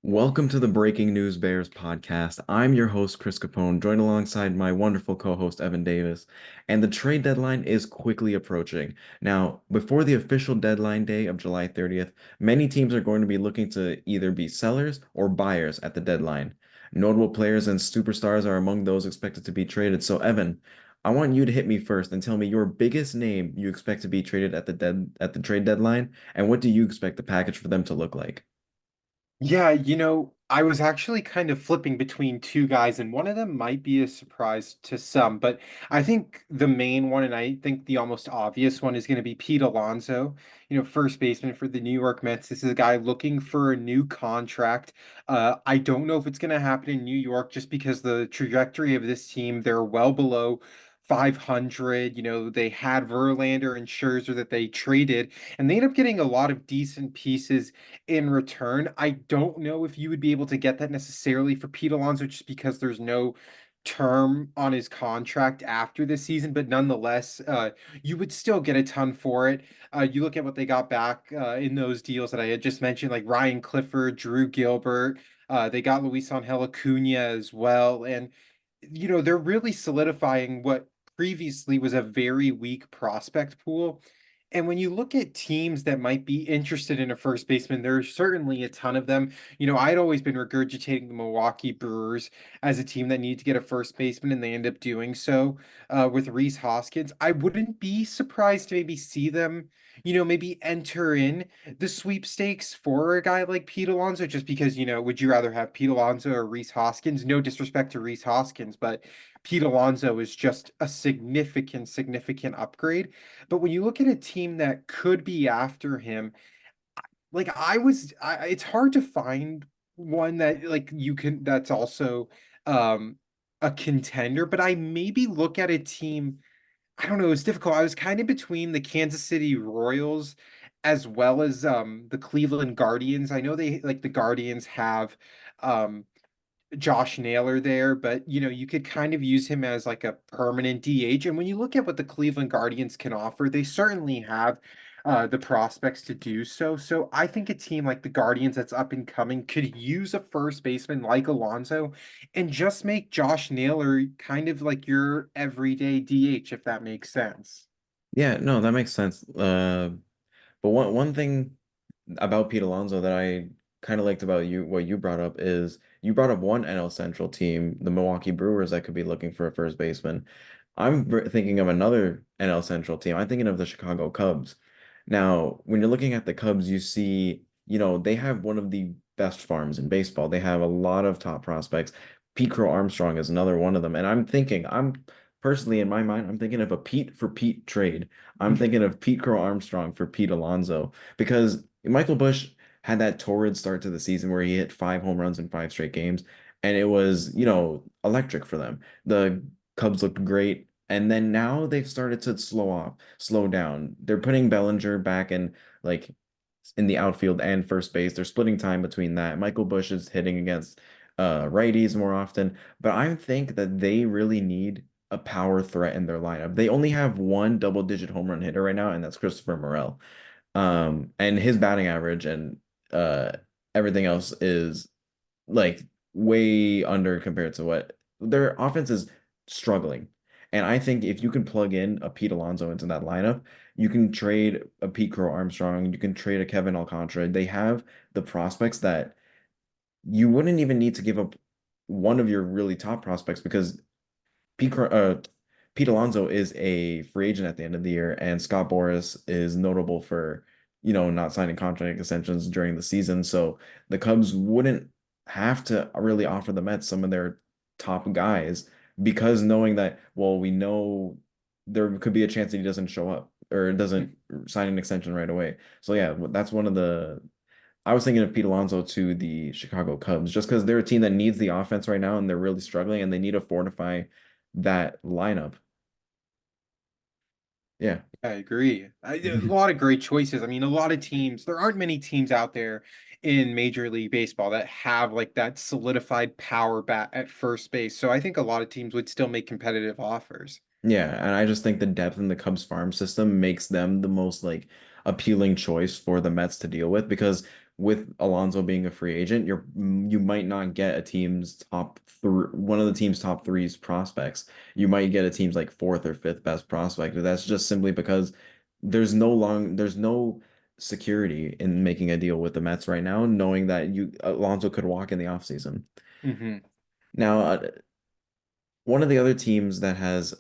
Welcome to the Breaking News Bears podcast. I'm your host, Chris Capone, joined alongside my wonderful co-host, Evan Davis. And the trade deadline is quickly approaching. Now, before the official deadline day of July 30th, many teams are going to be looking to either be sellers or buyers at the deadline. Notable players and superstars are among those expected to be traded. So, Evan, I want you to hit me first and tell me your biggest name you expect to be traded at the trade deadline, and what do you expect the package for them to look like? Yeah, I was actually kind of flipping between two guys, and one of them might be a surprise to some, but I think the main one, and I think the almost obvious one, is going to be Pete Alonso, first baseman for the New York Mets. This is a guy looking for a new contract. I don't know if it's going to happen in New York just because the trajectory of this team, they're well below 500. They had Verlander and Scherzer that they traded, and they ended up getting a lot of decent pieces in return. I don't know if you would be able to get that necessarily for Pete Alonso just because there's no term on his contract after this season, but nonetheless, you would still get a ton for it. You look at what they got back in those deals that I had just mentioned, like Ryan Clifford, Drew Gilbert. They got Luis Angel Acuna as well, and they're really solidifying what previously was a very weak prospect pool. And when you look at teams that might be interested in a first baseman, there's certainly a ton of them. I'd always been regurgitating the Milwaukee Brewers as a team that needed to get a first baseman, and they end up doing so with Rhys Hoskins. I wouldn't be surprised to maybe see them, maybe enter in the sweepstakes for a guy like Pete Alonso, just because, would you rather have Pete Alonso or Rhys Hoskins? No disrespect to Rhys Hoskins, but Pete Alonso is just a significant, significant upgrade. But when you look at a team that could be after him, it's hard to find one that like you can that's also um a contender, but I maybe look at a team. I don't know, it's difficult. I was kind of between the Kansas City Royals as well as the Cleveland Guardians. I know they like the Guardians have um Josh Naylor there, but you could kind of use him as like a permanent DH. And when you look at what the Cleveland Guardians can offer, they certainly have the prospects to do so. So I think a team like the Guardians that's up and coming could use a first baseman like Alonso and just make Josh Naylor kind of like your everyday DH, if that makes sense. Yeah, no, that makes sense. But one thing about Pete Alonso that I kind of liked about what you brought up is you brought up one NL Central team, the Milwaukee Brewers, that could be looking for a first baseman. Thinking of another NL Central team. I'm thinking of the Chicago Cubs. Now, when you're looking at the Cubs, you see, they have one of the best farms in baseball. They have a lot of top prospects. Pete Crow Armstrong is another one of them. And I'm personally in my mind, I'm thinking of a Pete for Pete trade. I'm thinking of Pete Crow Armstrong for Pete Alonso because Michael Busch had that torrid start to the season where he hit 5 home runs in 5 straight games, and it was, electric for them. The Cubs looked great, and then now they've started to slow down. They're putting Bellinger back like in the outfield and first base. They're splitting time between that. Michael Busch is hitting against righties more often, but I think that they really need a power threat in their lineup. They only have one double-digit home run hitter right now, and that's Christopher Morel. And his batting average and uh everything else is like way under compared to what their offense is struggling. And I think if you can plug in a Pete Alonso into that lineup, you can trade a Pete Crow Armstrong, you can trade a Kevin Alcantara. They have the prospects that you wouldn't even need to give up one of your really top prospects because Pete, Pete Alonso is a free agent at the end of the year, and Scott Boras is notable for, not signing contract extensions during the season. So the Cubs wouldn't have to really offer the Mets some of their top guys because knowing that, well, we know there could be a chance that he doesn't show up or doesn't sign an extension right away. So yeah, that's one of the I was thinking of Pete Alonso to the Chicago Cubs just because they're a team that needs the offense right now and they're really struggling and they need to fortify that lineup. Yeah. I agree. A lot of great choices. I mean, a lot of teams, there aren't many teams out there in Major League Baseball that have like that solidified power bat at first base. So I think a lot of teams would still make competitive offers. Yeah, and I just think the depth in the Cubs farm system makes them the most like appealing choice for the Mets to deal with because with Alonso being a free agent, you might not get a team's top three, one of the team's top three's prospects. You might get a team's like fourth or fifth best prospect. But that's just simply because there's no security in making a deal with the Mets right now, knowing that you Alonso could walk in the offseason. Hmm. Now, one of the other teams that has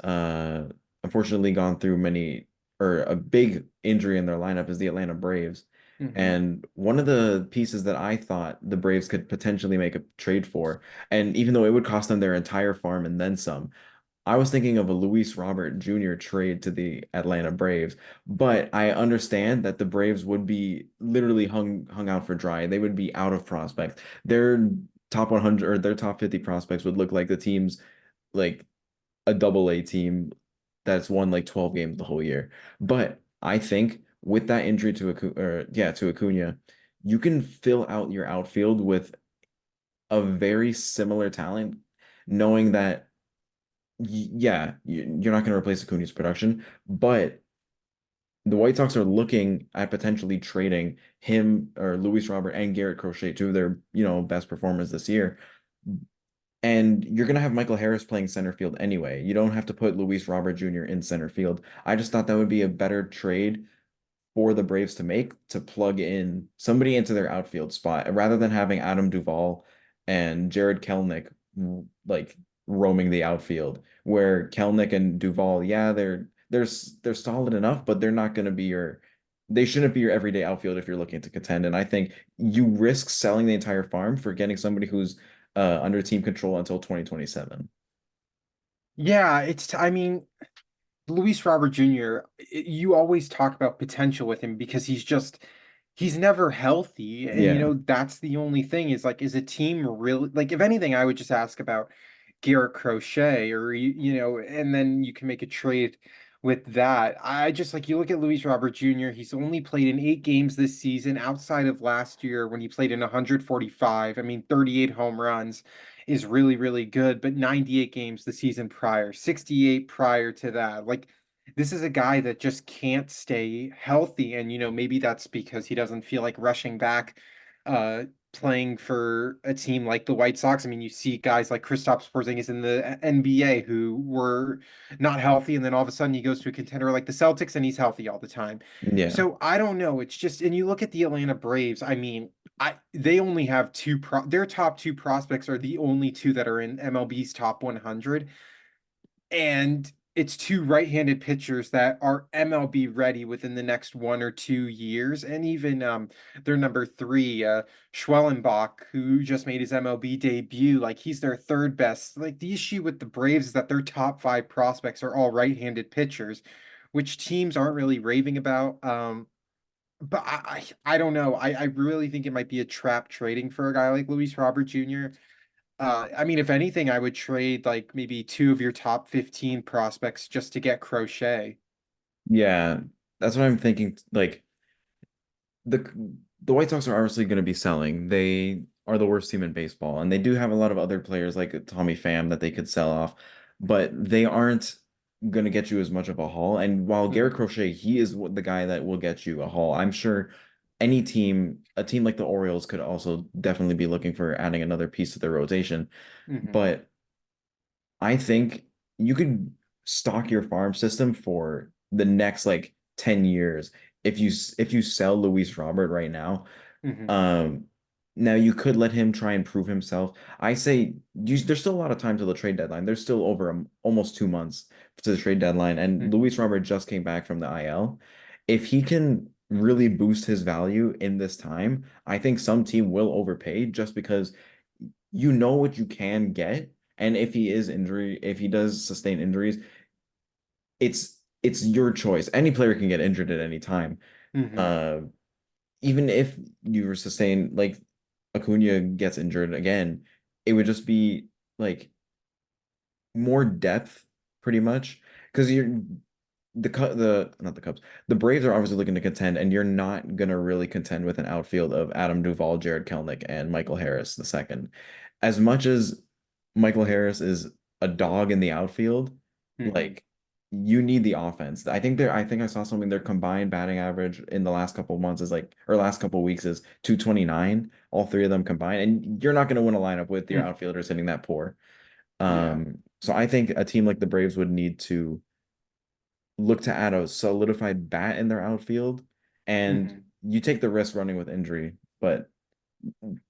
unfortunately gone through many or a big injury in their lineup is the Atlanta Braves. Hmm. And one of the pieces that I thought the Braves could potentially make a trade for, and even though it would cost them their entire farm and then some, I was thinking of a Luis Robert Jr. trade to the Atlanta Braves, but I understand that the Braves would be literally hung out for dry. They would be out of prospects. Their top 100 or their top 50 prospects would look like the team's like a double A team that's won like 12 games the whole year. But I think with that injury to to Acuna, you can fill out your outfield with a very similar talent, knowing that you're not going to replace Acuna's production, but the White Sox are looking at potentially trading him or Luis Robert and Garrett Crochet, two of their, best performers this year. And you're going to have Michael Harris playing center field anyway. You don't have to put Luis Robert Jr. in center field. I just thought that would be a better trade for the Braves to make to plug in somebody into their outfield spot rather than having Adam Duvall and Jared Kelenic like roaming the outfield. Where Kelenic and Duvall, yeah, they're solid enough, but they're not going to be they shouldn't be your everyday outfield if you're looking to contend. And I think you risk selling the entire farm for getting somebody who's under team control until 2027. Yeah, I mean, Luis Robert Jr., you always talk about potential with him because he's never healthy. And, Yeah. that's the only thing is like, is a team really, like, if anything, I would just ask about Garrett Crochet or, and then you can make a trade with that. I just like, you look at Luis Robert Jr., he's only played in 8 games this season outside of last year when he played in 145. I mean, 38 home runs is really, really good, but 98 games the season prior, 68 prior to that. Like, this is a guy that just can't stay healthy. And, maybe that's because he doesn't feel like rushing back, uh, playing for a team like the White Sox. I mean, you see guys like Kristaps Porzingis in the NBA who were not healthy, and then all of a sudden he goes to a contender like the Celtics and he's healthy all the time. Yeah. So I don't know. It's just, and you look at the Atlanta Braves. I mean, they only have their top two prospects are the only two that are in MLB's top 100, and it's two right-handed pitchers that are MLB ready within the next 1 or 2 years. And even their number three, Schwellenbach, who just made his MLB debut, like he's their third best. Like the issue with the Braves is that their top five prospects are all right-handed pitchers, which teams aren't really raving about. But I don't know. I really think it might be a trap trading for a guy like Luis Robert Jr. I mean, if anything, I would trade like maybe two of your top 15 prospects just to get Crochet. Yeah. That's what I'm thinking. Like the White Sox are obviously going to be selling. They are the worst team in baseball, and they do have a lot of other players like Tommy Pham that they could sell off, but they aren't going to get you as much of a haul. And while Garrett Hmm. Crochet, he is the guy that will get you a haul. I'm sure a team like the Orioles could also definitely be looking for adding another piece to their rotation. Hmm. But I think you could stock your farm system for the next like 10 years if you sell Luis Robert right now. Hmm. Um Now you could let him try and prove himself. I say there's still a lot of time till the trade deadline. There's still over almost 2 months to the trade deadline, and Hmm. Luis Robert just came back from the IL. If he can really boost his value in this time, I think some team will overpay just because you know what you can get. And if he does sustain injuries, it's your choice. Any player can get injured at any time. Hmm. Uh, Even if you were sustained, like Acuna gets injured again, it would just be like more depth, pretty much, because you're the not the Cubs, the Braves are obviously looking to contend, and you're not gonna really contend with an outfield of Adam Duvall, Jared Kelenic, and Michael Harris the second. As much as Michael Harris is a dog in the outfield, Hmm. like you need the offense. I think I saw something their combined batting average in the last couple of months is like or last couple of weeks is 229, all three of them combined. And you're not going to win a lineup with your Mm, outfielders hitting that poor. yeah. So I think a team like the Braves would need to look to add a solidified bat in their outfield, and Hmm. you take the risk running with injury, but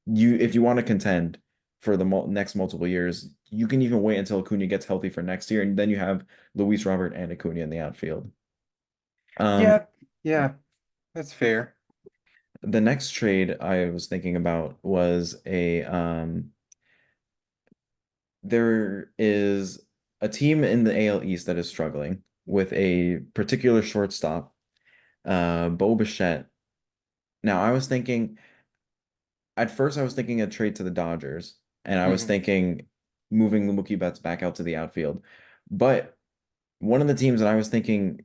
you if you want to contend for the next multiple years, you can even wait until Acuna gets healthy for next year, and then you have Luis Robert and Acuna in the outfield. Um, Yeah, yeah, that's fair. the next trade I was thinking about was there is a team in the AL East that is struggling with a particular shortstop, Bo Bichette. Now, at first I was thinking a trade to the Dodgers, and I was Hmm. thinking moving Mookie Betts back out to the outfield. But one of the teams that I was thinking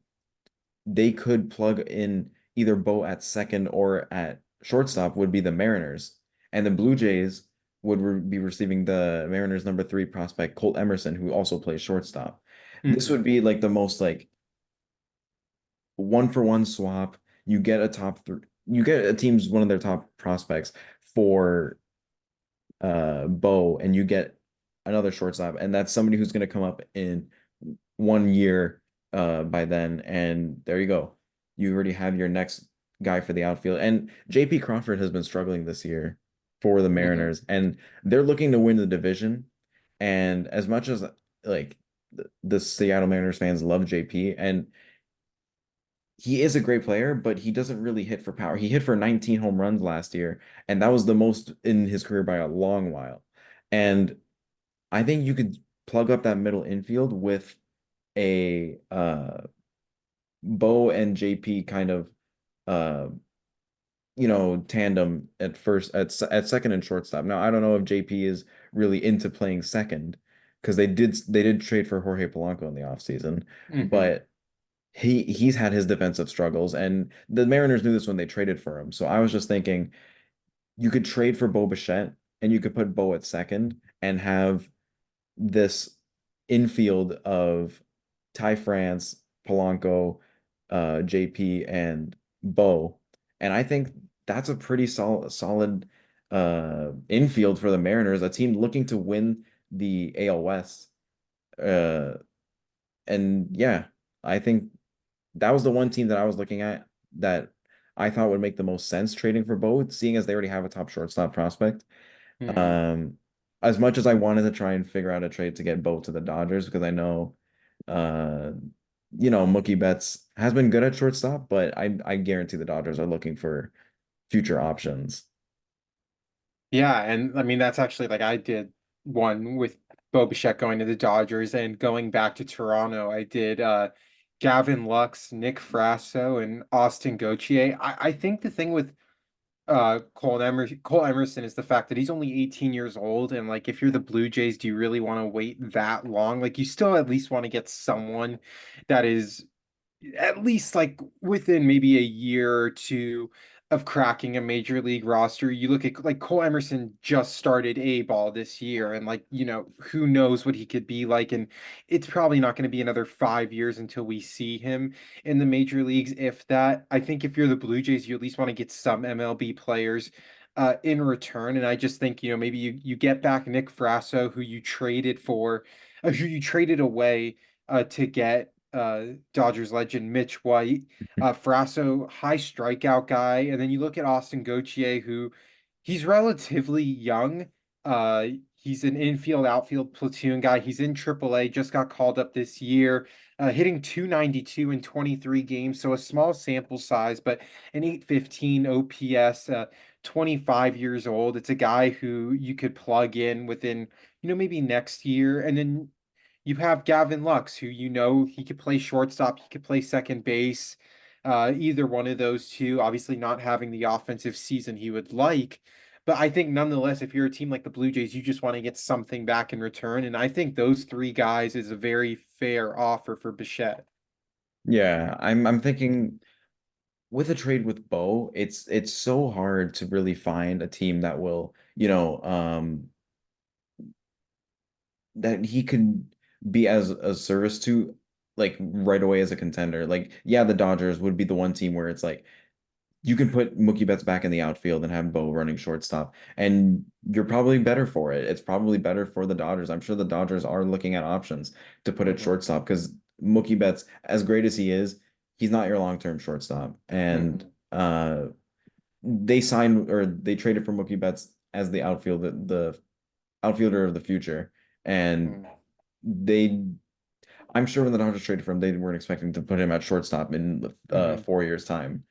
they could plug in either Bo at second or at shortstop would be the Mariners. And the Blue Jays would be receiving the Mariners number three prospect, Colt Emerson, who also plays shortstop. This Hmm. would be like the most like one for one swap. You get a top three, you get a team's one of their top prospects for Bo, and you get another shortstop, and that's somebody who's going to come up in 1 year by then, and there you go. You already have your next guy for the outfield. And JP Crawford has been struggling this year for the Hmm. Mariners, and they're looking to win the division. And as much as like the Seattle Mariners fans love JP, and he is a great player, but he doesn't really hit for power. He hit for 19 home runs last year, and that was the most in his career by a long while. And I think you could plug up that middle infield with a Bo and JP kind of uh tandem at first at second and shortstop. Now I don't know if JP is really into playing second because they did trade for Jorge Polanco in the offseason, Hmm. but he's had his defensive struggles, and the Mariners knew this when they traded for him. So I was just thinking you could trade for Bo Bichette and you could put Bo at second and have this infield of Ty France, Polanco, JP, and Bo. And I think that's a pretty solid infield for the Mariners, a team looking to win the AL West. Uh, and yeah, I think that was the one team that I was looking at that I thought would make the most sense trading for Bo, seeing as they already have a top shortstop prospect. Hmm. Um, as much as I wanted to try and figure out a trade to get Bo to the Dodgers, because I know, uh, Mookie Betts has been good at shortstop, but I guarantee the Dodgers are looking for future options. Yeah, and I mean that's actually like I did one with Bo Bichette going to the Dodgers and going back to Toronto. I did Gavin Lux, Nick Frasso, and Austin Gauthier. I think the thing with Cole Emerson is the fact that he's only 18 years old, and like if you're the Blue Jays, do you really want to wait that long? Like you still at least want to get someone that is at least like within maybe a year or two of cracking a major league roster. You look at like Cole Emerson just started A ball this year, and like, who knows what he could be like. And it's probably not going to be another 5 years until we see him in the major leagues, if that. I think if you're the Blue Jays, you at least want to get some MLB players in return. And I just think, maybe you get back Nick Frasso, who you traded away to get Dodgers legend Mitch White, Frasso, high strikeout guy, and then you look at Austin Gauthier, who he's relatively young. Uh, he's an infield outfield platoon guy. He's in AAA, just got called up this year, hitting 292 in 23 games, so a small sample size, but an 815 OPS. 25 years old. It's a guy who you could plug in within, maybe next year, and then you have Gavin Lux, who he could play shortstop, he could play second base, either one of those two. Obviously, not having the offensive season he would like, but I think nonetheless, if you're a team like the Blue Jays, you just want to get something back in return, and I think those three guys is a very fair offer for Bichette. Yeah, I'm thinking with a trade with Bo, it's so hard to really find a team that will, that he could be as a service to. like right away as a contender. Like, yeah, the Dodgers would be the one team where it's like you can put Mookie Betts back in the outfield and have Bo running shortstop, and you're probably better for it. It's probably better for the Dodgers. I'm sure the Dodgers are looking at options to put at Hmm. shortstop because Mookie Betts, as great as he is, he's not your long-term shortstop. And Hmm. they signed or they traded for Mookie Betts as the the outfielder of the future. And Hmm. they I'm sure when the Dodgers traded for him, they weren't expecting to put him at shortstop in Hmm. 4 years' time.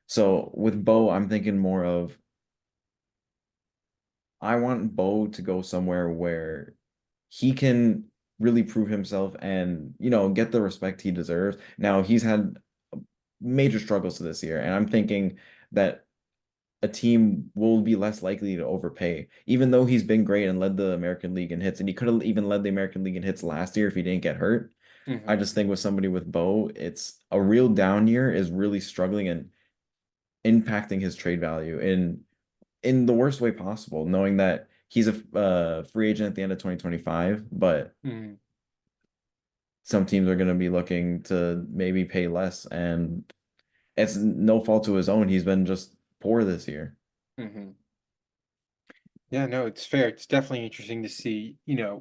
So with Bo, I'm thinking more of I want Bo to go somewhere where he can really prove himself and, get the respect he deserves. Now, he's had major struggles this year, and I'm thinking that a team will be less likely to overpay, even though he's been great and led the American League in hits, and he could have even led the American League in hits last year if he didn't get hurt. I Hmm. just think with somebody with Bo, it's a real down year is really struggling and impacting his trade value in the worst way possible, knowing that he's a free agent at the end of 2025, but Hmm. some teams are going to be looking to maybe pay less, and it's no fault to his own. He's been just poor this year. Hmm. Yeah, no, it's fair. It's definitely interesting to see,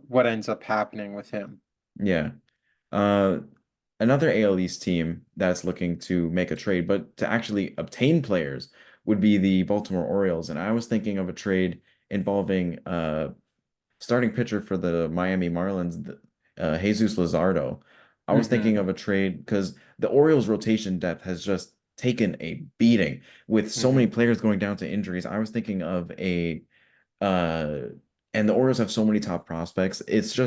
what ends up happening with him. Yeah. Uh, Another AL East team that's looking to make a trade, but to actually obtain players would be the Baltimore Orioles. And I was thinking of a trade involving starting pitcher for the Miami Marlins, Jesus Luzardo. I was thinking Hmm. of a trade because the Orioles' rotation depth has just taken a beating with so many Hmm. players going down to injuries. I was thinking of uh, and the Orioles have so many top prospects. It's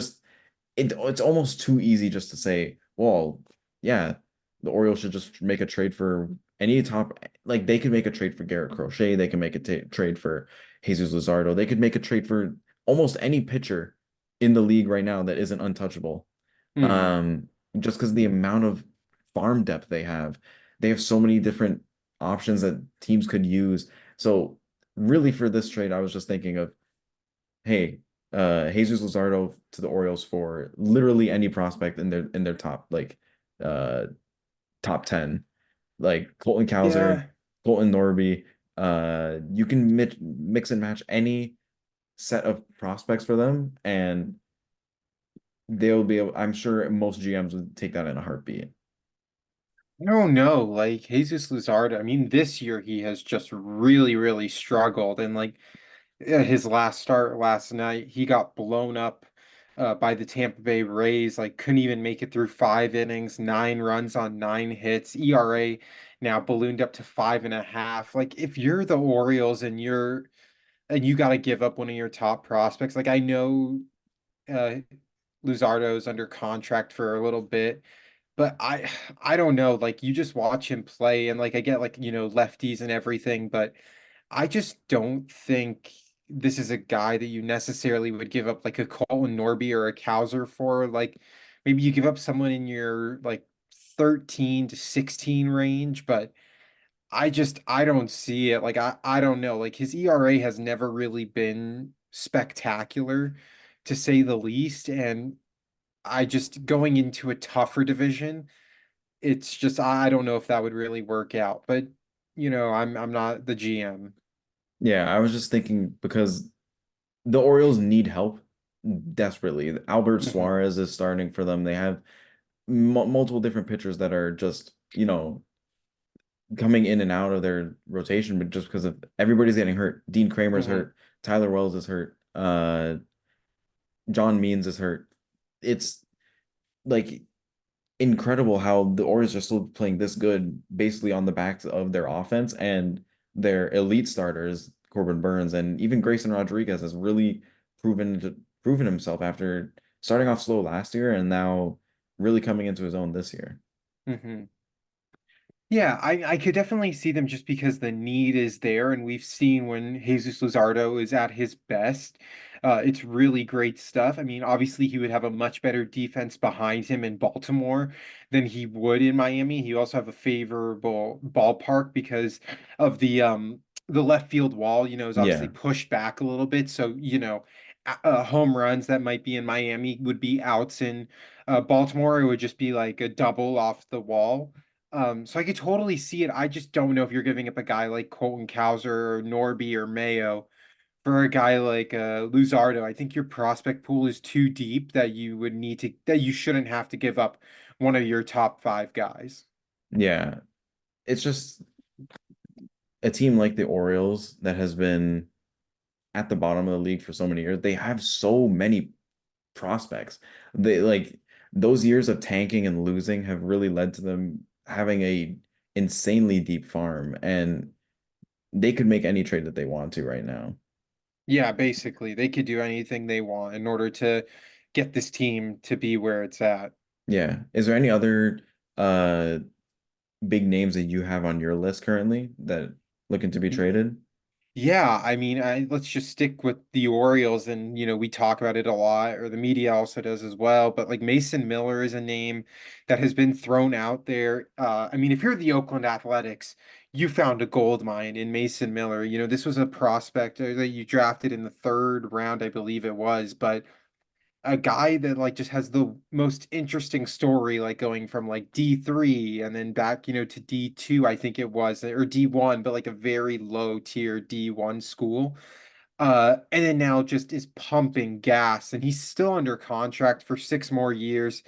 almost too easy just to say, well, yeah, the Orioles should just make a trade for any top, like they could make a trade for Garrett Crochet, they can make a trade for Jesus Luzardo, they could make a trade for almost any pitcher in the league right now that isn't untouchable. Hmm. Um, just because the amount of farm depth they have so many different options that teams could use. So really for this trade, I was just thinking of hey, Jesus Luzardo to the Orioles for literally any prospect in their top uh top 10. Like Colton Cowser, Yeah. Colton Norby. You can mix and match any set of prospects for them, and they'll be able, I'm sure most GMs would take that in a heartbeat. I don't know. Like Jesus Luzardo, I mean, this year he has just really, really struggled. And like his last start last night, he got blown up by the Tampa Bay Rays. Like couldn't even make it through 5 innings, 9 runs on 9 hits. ERA now ballooned up to 5.5. Like if you're the Orioles and you got to give up one of your top prospects, like I know uh, Luzardo's under contract for a little bit. But I don't know, like you just watch him play and like I get like, lefties and everything, but I just don't think this is a guy that you necessarily would give up like a Colton Norby or a Cowser for. Like maybe you give up someone in your like 13 to 16 range, but I don't see it. Like I don't know. Like his ERA has never really been spectacular to say the least. And I just going into a tougher division it's just I don't know if that would really work out, but I'm not the GM. Yeah, I was just thinking because the Orioles need help desperately. Albert Hmm. Suarez is starting for them. They have multiple different pitchers that are just, coming in and out of their rotation, but just because of everybody's getting hurt. Dean Kramer's Hmm. hurt, Tyler Wells is hurt, John Means is hurt. It's like incredible how the Orioles are still playing this good basically on the backs of their offense and their elite starters, Corbin Burns and even Grayson Rodriguez has really proven himself after starting off slow last year and now really coming into his own this year. Hmm. Yeah, I could definitely see them just because the need is there, and we've seen when Jesus Luzardo is at his best, it's really great stuff. I mean, obviously he would have a much better defense behind him in Baltimore than he would in Miami. He also have a favorable ballpark because of the left field wall, is obviously Yeah. pushed back a little bit. So, home runs that might be in Miami would be outs in Baltimore. It would just be like a double off the wall. So I could totally see it. I just don't know if you're giving up a guy like Colton Cowser or Norby or Mayo for a guy like Luzardo. I think your prospect pool is too deep that you shouldn't have to give up one of your top five guys. Yeah, it's just a team like the Orioles that has been at the bottom of the league for so many years. They have so many prospects. They like those years of tanking and losing have really led to them having a insanely deep farm, and they could make any trade that they want to right now. Yeah, basically, they could do anything they want in order to get this team to be where it's at. Yeah. Is there any other uh big names that you have on your list currently that looking to be traded? Yeah, I mean, let's just stick with the Orioles, and we talk about it a lot, or the media also does as well. But like Mason Miller is a name that has been thrown out there. I mean, if you're the Oakland Athletics, you found a gold mine in Mason Miller. This was a prospect that you drafted in the third round, I believe it was, but a guy that like just has the most interesting story, like going from like D3 and then back, to D2, I think it was, or D1, but like a very low tier D1 school. And then now just is pumping gas, and he's still under contract for 6 more years.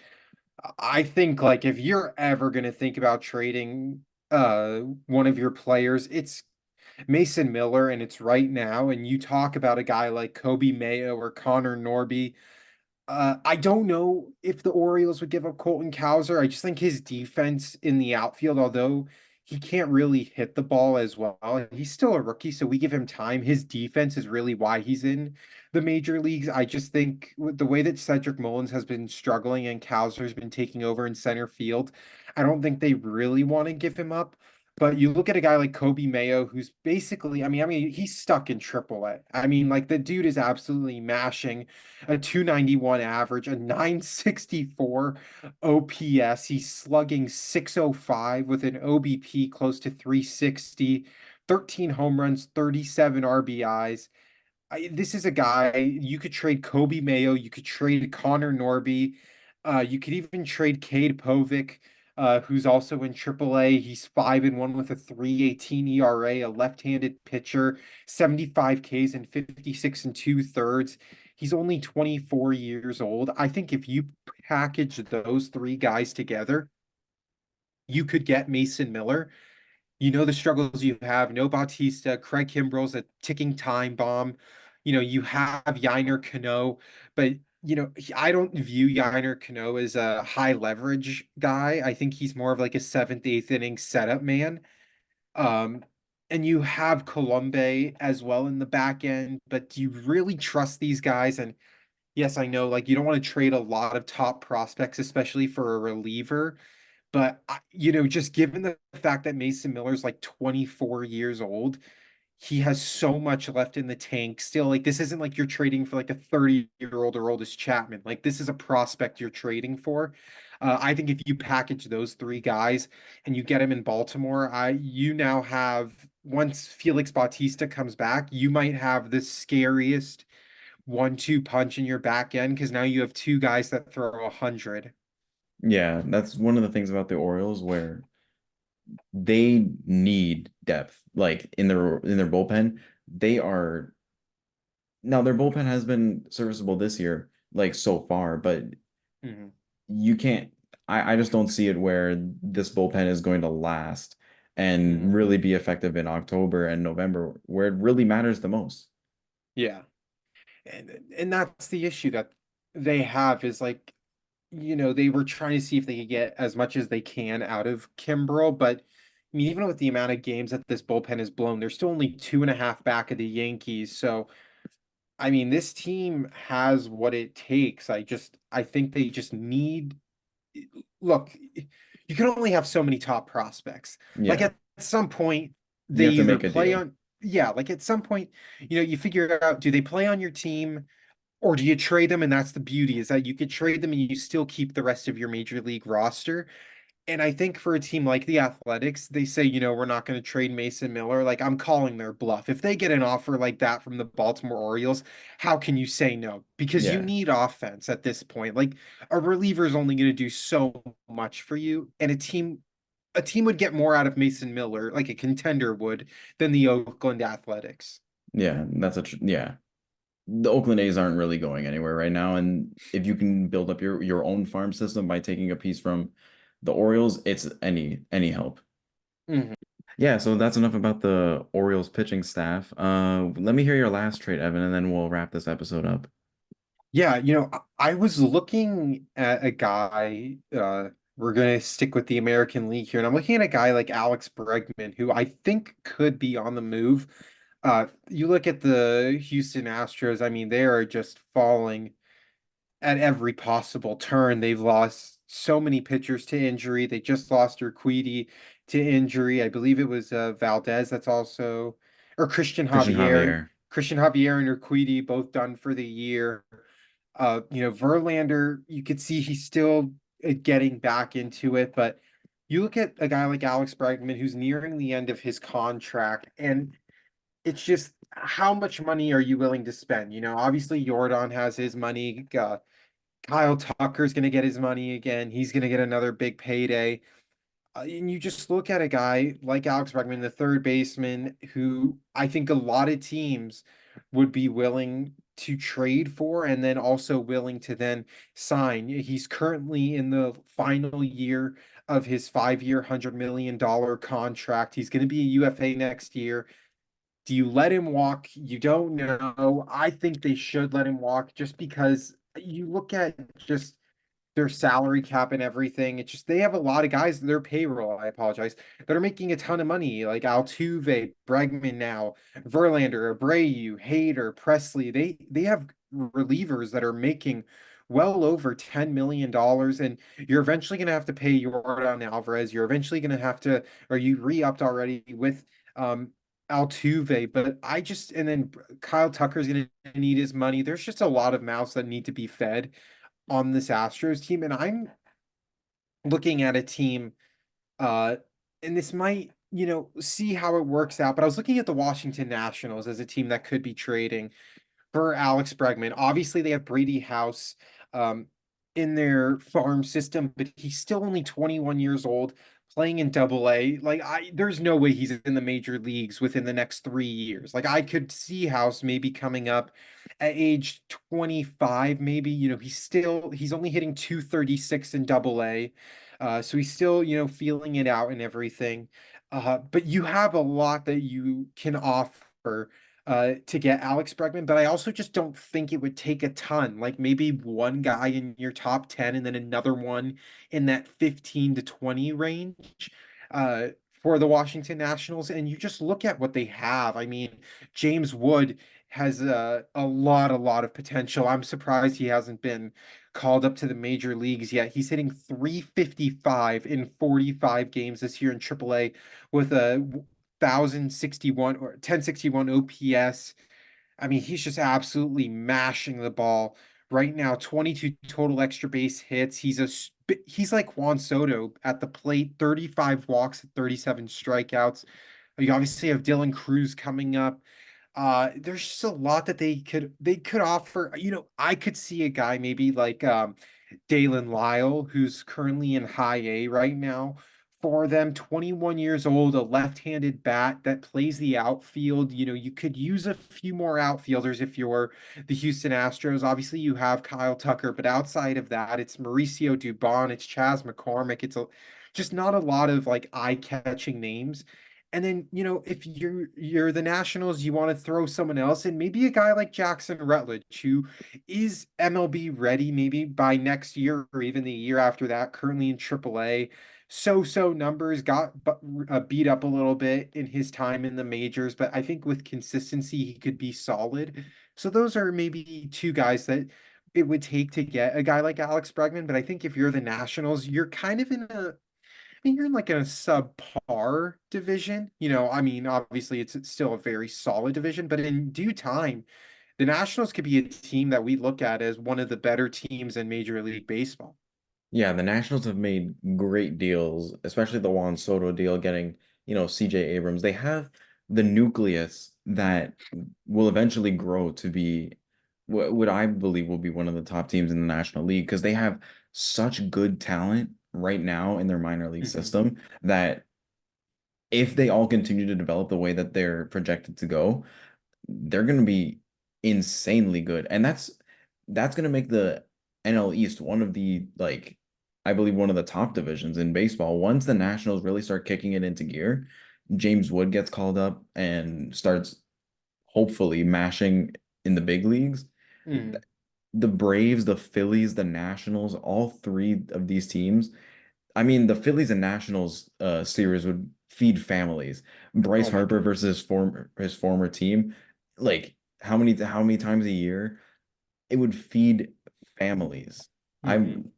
I think like if you're ever gonna think about trading one of your players, it's Mason Miller, and it's right now. And you talk about a guy like Kobe Mayo or Connor Norby. I don't know if the Orioles would give up Colton Cowser. I just think his defense in the outfield, although he can't really hit the ball as well, he's still a rookie, so we give him time. His defense is really why he's in the major leagues. I just think with the way that Cedric Mullins has been struggling and Cowser's been taking over in center field, I don't think they really want to give him up. But you look at a guy like Kobe Mayo, who's basically, I mean, he's stuck in AAA. I mean, like the dude is absolutely mashing a 291 average, a 964 OPS. He's slugging 605 with an OBP close to 360, 13 home runs, 37 RBIs. This is a guy you could trade Kobe Mayo, you could trade Connor Norby, you could even trade Cade Povic, who's also in AAA. He's 5-1 with a 3.18 ERA, a left-handed pitcher, 75 Ks and 56 and two-thirds. He's only 24 years old. I think if you package those three guys together, you could get Mason Miller. The struggles you have. No Bautista, Craig Kimbrell's a ticking time bomb. You have Yiner Cano, but I don't view Yiner Cano as a high leverage guy. I think he's more of like a seventh, eighth inning setup man. Um, and you have Colombe as well in the back end, but do you really trust these guys? And yes, I know like you don't want to trade a lot of top prospects, especially for a reliever. But just given the fact that Mason Miller's like 24 years old, he has so much left in the tank still. Like this isn't like you're trading for like a 30-year-old or oldest Chapman. Like this is a prospect you're trading for. I think if you package those three guys and you get him in Baltimore, you now have, once Felix Bautista comes back, you might have the scariest 1-2 punch in your back end because now you have two guys that throw 100. Yeah, that's one of the things about the Orioles where they need depth. Like in their bullpen, they are now their bullpen has been serviceable this year, like so far, but Mhm. you can't I just don't see it where this bullpen is going to last and Mhm. really be effective in October and November, where it really matters the most. Yeah. And that's the issue that they have is like, they were trying to see if they could get as much as they can out of Kimbrel, but I mean, even with the amount of games that this bullpen has blown, they're still only 2.5 back of the Yankees. So, I mean, this team has what it takes. I think they just need, look, you can only have so many top prospects. Like Yeah, at some point, you they have to either make a play deal. on, yeah, like at some point, you figure out, do they play on your team? Or do you trade them? And that's the beauty, is that you could trade them and you still keep the rest of your major league roster. And I think for a team like the Athletics, they say, we're not going to trade Mason Miller. Like, I'm calling their bluff. If they get an offer like that from the Baltimore Orioles, how can you say no? Because you Yeah. need offense at this point. Like, a reliever is only going to do so much for you, and a team would get more out of Mason Miller, like a contender would, than the Oakland Athletics. Yeah, yeah. The Oakland A's aren't really going anywhere right now, and if you can build up your own farm system by taking a piece from the Orioles, it's any help. Mhm. Yeah, so that's enough about the Orioles pitching staff. Let me hear your last trade, Evan, and then we'll wrap this episode up. Yeah, I was looking at a guy, we're gonna stick with the American League here, and I'm looking at a guy like Alex Bregman, who I think could be on the move. You look at the Houston Astros, I mean, they are just falling at every possible turn. They've lost so many pitchers to injury. They just lost Urquidy to injury. I believe it was Valdez that's also, or Christian Christian Javier and Javier. Christian Javier and Urquidy both done for the year. Verlander, you could see he's still getting back into it, but you look at a guy like Alex Bregman who's nearing the end of his contract, and it's just how much money are you willing to spend? Obviously Jordan has his money. Kyle Tucker's going to get his money again. He's going to get another big payday. And you just look at a guy like Alex Bregman, the third baseman, who I think a lot of teams would be willing to trade for and then also willing to then sign. He's currently in the final year of his 5-year, $100 million contract. He's going to be a UFA next year. Do you let him walk? You don't know. I think they should let him walk just because you look at just their salary cap and everything. It's just they have a lot of guys in their payroll. I apologize, that are making a ton of money, like Altuve, Bregman now, Verlander, Abreu, Hader, Presley. They have relievers that are making well over $10 million, and you're eventually going to have to pay Jordan Alvarez. You're eventually going to have to, or you re-upped already with um Altuve, but and then Kyle Tucker's going to need his money. There's just a lot of mouths that need to be fed on this Astros team, and I'm looking at a team, uh, and this might, see how it works out. But I was looking at the Washington Nationals as a team that could be trading for Alex Bregman. Obviously, they have Brady House um, in their farm system, but he's still only 21 years old, playing in Double A. Like, there's no way he's in the major leagues within the next 3 years. Like, I could see House maybe coming up at age 25, maybe. He's only hitting 236 in Double A. So he's still, feeling it out and everything. But you have a lot that you can offer to get Alex Bregman, but I also just don't think it would take a ton. Like maybe one guy in your top 10 and then another one in that 15 to 20 range uh, for the Washington Nationals. And you just look at what they have. I mean, James Wood has a lot of potential. I'm surprised he hasn't been called up to the major leagues yet. He's hitting 355 in 45 games this year in AAA with a 1061 or 1061 OPS. I mean, he's just absolutely mashing the ball right now. 22 total extra base hits. He's like Juan Soto at the plate. 35 walks, 37 strikeouts. You obviously have Dylan Cruz coming up. There's just a lot that they could offer. I could see a guy maybe like Dalen Lyle, who's currently in high A right now. For them, 21 years old, a left-handed bat that plays the outfield. You could use a few more outfielders if you're the Houston Astros. Obviously, you have Kyle Tucker, but outside of that, it's Mauricio Dubon, it's Chas McCormick. Just not a lot of like eye-catching names. And then, if you're the Nationals, you want to throw someone else in, maybe a guy like Jackson Rutledge, who is MLB ready maybe by next year or even the year after that, currently in AAA. So numbers got beat up a little bit in his time in the majors, but I think with consistency, he could be solid. So those are maybe two guys that it would take to get a guy like Alex Bregman. But I think if you're the Nationals, you're kind of you're in like a subpar division. I mean, obviously it's still a very solid division, but in due time, the Nationals could be a team that we look at as one of the better teams in Major League Baseball. Yeah, the Nationals have made great deals, especially the Juan Soto deal, getting, CJ Abrams. They have the nucleus that will eventually grow to be what I believe will be one of the top teams in the National League because they have such good talent right now in their minor league Hmm. system that if they all continue to develop the way that they're projected to go, they're going to be insanely good. And that's going to make the NL East one of the I believe one of the top divisions in baseball. Once the Nationals really start kicking it into gear, James Wood gets called up and starts hopefully mashing in the big leagues. Hmm. The Braves, the Phillies, the Nationals, all three of these teams, I mean, the Phillies and Nationals series would feed families. Bryce Oh my Harper goodness. versus his former team, like how many times a year it would feed families. Hmm. I'm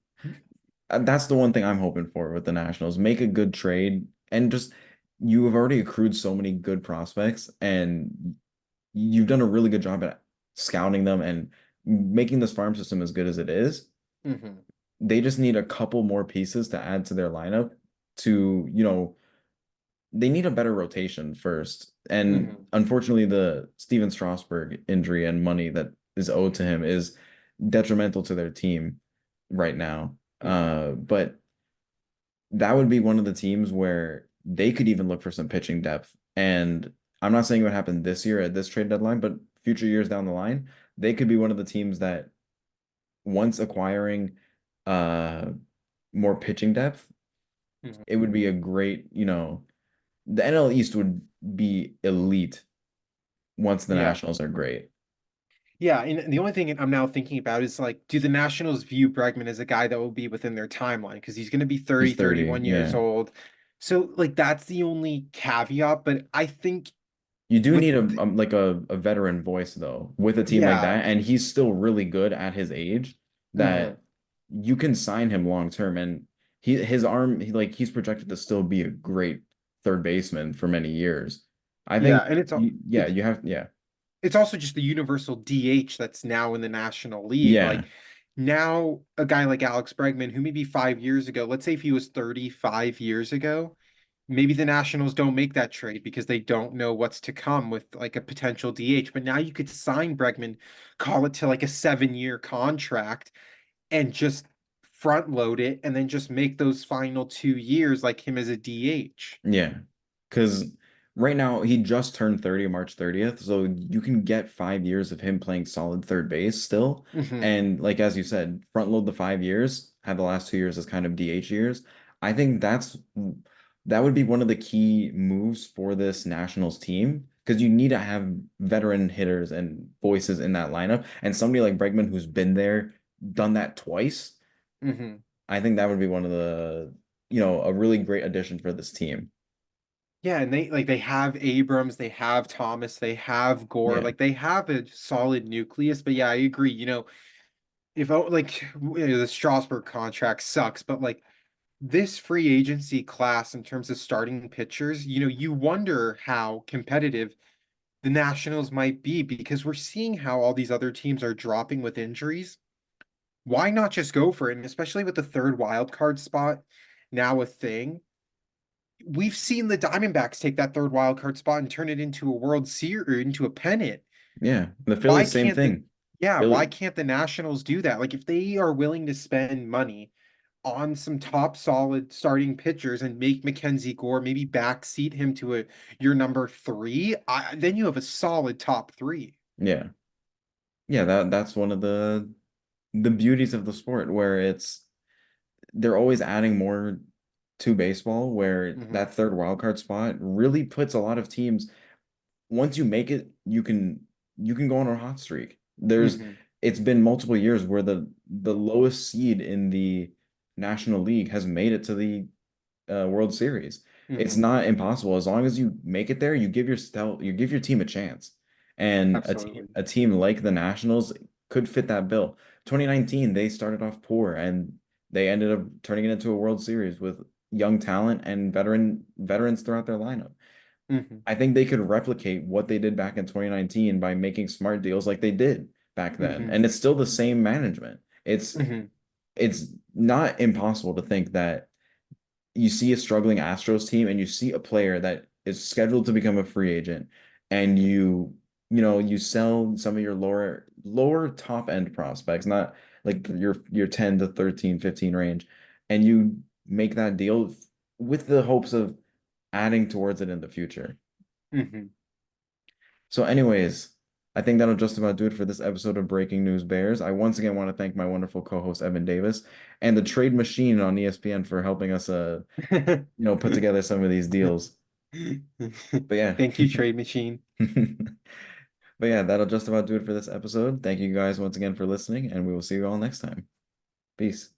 That's the one thing I'm hoping for with the Nationals. Make a good trade and just you have already accrued so many good prospects and you've done a really good job at scouting them and making this farm system as good as it is. Hmm. They just need a couple more pieces to add to their lineup to, they need a better rotation first. And Hmm. unfortunately, the Steven Strasburg injury and money that is owed to him is detrimental to their team right now. Hmm. But that would be one of the teams where they could even look for some pitching depth. And I'm not saying it would happen this year at this trade deadline, but future years down the line, they could be one of the teams that once acquiring uh more pitching depth, Hmm. it would be a great, the NL East would be elite once the Yeah. Nationals are great. Yeah, and the only thing I'm now thinking about is like, do the Nationals view Bregman as a guy that will be within their timeline? Because he's going to be He's 30, 30, 31 years yeah. old. So, like, that's the only caveat. But I think You do with, need a veteran voice though with a team like yeah. that, and he's still really good at his age Hmm. that you can sign him long term and his arm he's projected to still be a great third baseman for many years. I Yeah. think And yeah, it's, you have yeah. it's also just the universal DH that's now in the National League. Yeah. Like, now a guy like Alex Bregman, who maybe 5 years ago, let's say if he was 35 years ago, maybe the Nationals don't make that trade because they don't know what's to come with like a potential DH. But now you could sign Bregman, call it to like a 7 year contract, and just front load it and then just make those final 2 years like him as a DH. Yeah. Because right now he just turned 30 March 30th. So you can get 5 years of him playing solid third base still. Hmm. And like as you said, front load the 5 years, have the last 2 years as kind of DH years. I think that would be one of the key moves for this Nationals team. Because you need to have veteran hitters and voices in that lineup. And somebody like Bregman who's been there, done that twice. Hmm. I think that would be one of a really great addition for this team. Yeah, and they have Abrams, they have Thomas, they have Gore, Yeah. like they have a solid nucleus. But yeah, I agree. If like the Strasburg contract sucks, but like this free agency class in terms of starting pitchers, you wonder how competitive the Nationals might be because we're seeing how all these other teams are dropping with injuries. Why not just go for it? And especially with the third wild card spot now a thing. We've seen the Diamondbacks take that third wild card spot and turn it into a World Series or into a pennant. Yeah, the Why Phillies, same can't the thing. Yeah, why Philly, can't the Nationals do that? Like if they are willing to spend money on some top solid starting pitchers and make Mackenzie Gore maybe backseat him to your number three, then you have a solid top three. yeah, yeah. That's one of the beauties of the sport, where they're always adding more to baseball, where Hmm. that third wild card spot really puts a lot of teams. Once you make it, you can go on a hot streak. Hmm. It's been multiple years where the lowest seed in the National League has made it to the World Series. It's Hmm. not impossible as long as you make it there. You give your team a chance, and a team Absolutely. a team like the Nationals could fit that bill. 2019, they started off poor and they ended up turning it into a World Series with young talent and veterans throughout their lineup. Hmm. I think they could replicate what they did back in 2019 by making smart deals like they did back then, Hmm. and it's still the same management. It's Hmm. it's not impossible to think that you see a struggling Astros team and you see a player that is scheduled to become a free agent and you sell some of your lower top end prospects, not like your 10 to 13, 15 range, and you make that deal with the hopes of adding towards it in the future. Hmm. So anyways, I think that'll just about do it for this episode of Breaking News Bears. I once again want to thank my wonderful co-host Evan Davis and the Trade Machine on ESPN for helping us put together some of these deals. But yeah. Thank you, Trade Machine. But yeah, that'll just about do it for this episode. Thank you guys once again for listening, and we will see you all next time. Peace.